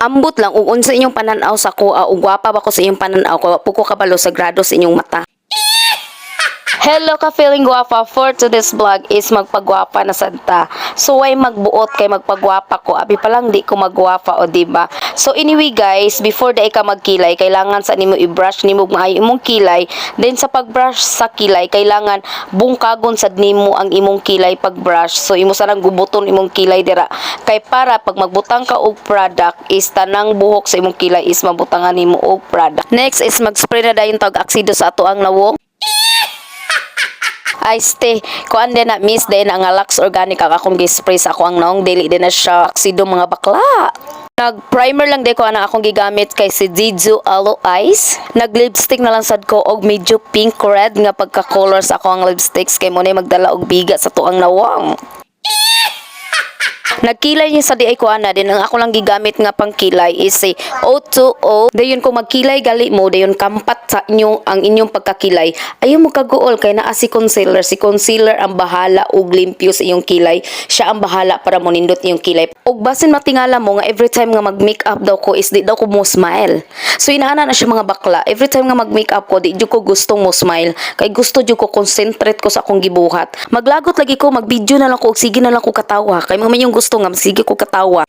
Ambot lang ug unsa inyong pananaw sa kuha ug gwapa ba ko sa inyong pananaw ko puko kabalo sa grado sa inyong mata. Hello ka feeling guwapa, for today's vlog is magpagwapa na sadta. So why magbuot kay magpagwapa ko, abi pa lang di ko magwapa o diba. So anyway guys, before dai ka magkilay, kailangan sa nimo i-brush nimo maayo imong kilay. Then sa pag-brush sa kilay, kailangan bungkagon sad nimo ang imong kilay pag-brush. So imo sarang gubuton imong kilay dira. Kay para pag magbutang ka og product is tanang buhok sa imong kilay is mabutangan nimo og product. Next is mag-spray na dayon tag aksido sa ato ang lawong. Ay stay kuan din na miss din ang Lux Organic ang akong gi-spray sa ako ang naong dili din na siya aksido mga bakla. Nag primer lang di ko ana akong gigamit kay si Jizu Aloe Eyes. Nag lipstick na lang sad ko og medyo pink red nga pagka color sa ako ang lipsticks kay mo na magdala og biga sa tuang nawang. Nagkilay niya sa di ay kuana din ang ako lang gigamit nga pangkilay is si O2O. Dayon kung magkilay gali mo dayon kampat sa inyong ang inyong pagkakilay. Ayaw mo kaguol kay naa si concealer. Si concealer ang bahala og limpyo sa iyong kilay. Siya ang bahala para mo nindot iyong kilay. Og basin matingala mo nga every time nga mag-makeup daw ko is di daw ko mo smile. So inaana na siya mga bakla. Every time nga mag-makeup ko di jud ko gustong mo smile. Kay gusto jud ko concentrate ko sa akong gibuhat. Maglagot lagi ko, mag-video na lang ko og sige na lang ko katawa. Kay mga yung gusto nga sige ko katawa.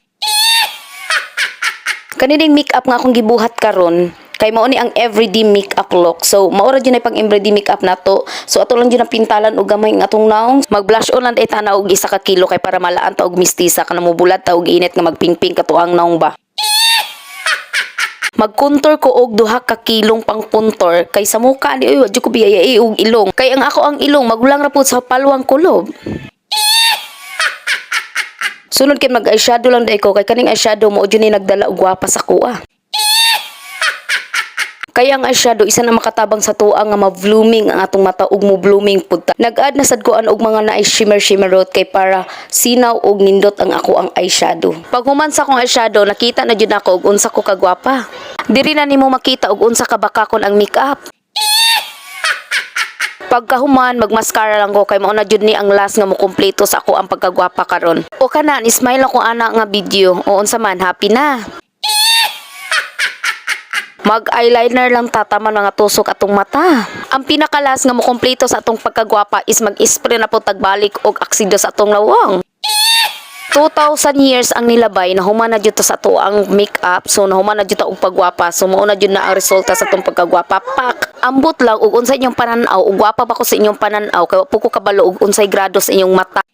Kanining makeup nga akong gibuhat karon kay mao ni ang everyday makeup look. So mao ra gyud pang everyday makeup nato. So ato lang gyud ang pintalan og gamay ng atong naong. Mag blush on lang day tanaw og 1 ka kilo kay para malaan ta og mistisa kana mo bulat ta og init nga magpingping katuang naong ba. Mag-contour ko og 2 ka kilong pang puntor kay sa mukha ni oy wa ko biyaya og ilong. Kay ang ako ang ilong magulang ra pud sa palwang kulob. Sunod kay mag-eyeshadow lang day ko kay kaning eyeshadow mo jud ni nagdala og gwapa sa kuha. Kaya ang eyeshadow isa na makatabang sa tuwa nga ma-blooming ang atong mata ug mo blooming pud ta. Nag-add na sad ko og mga naay shimmer rot kay para sinaw og nindot ang ako ang eyeshadow. Pag human sa akong eyeshadow nakita na jud nako og unsa ko kagwapa. Diri na nimo makita og unsa ka bakakon ang makeup. Pagkahuman magmascara lang ko kay mao na jud ni ang last nga mo kumpleto sa ako ang pagkagwapa karon. O kana ni smile ako ana nga video. O unsa man happy na. Mag-eyeliner lang tataman mga tusok atong mata. Ang pinakalas nga mo kumpleto sa atong pagkagwapa is mag-spray na po tagbalik og aksido sa atong lawang. 2,000 years ang nilabay na human na jud sa ato ang makeup. So nahuman na jud ta og pagwapa. So mao na jud na ang resulta sa atong pagkagwapa. Pak ambot lang og unsay inyong pananaw ug gwapa ba ko sa inyong pananaw kay wa po ko kabalo og unsay grado sa inyong mata.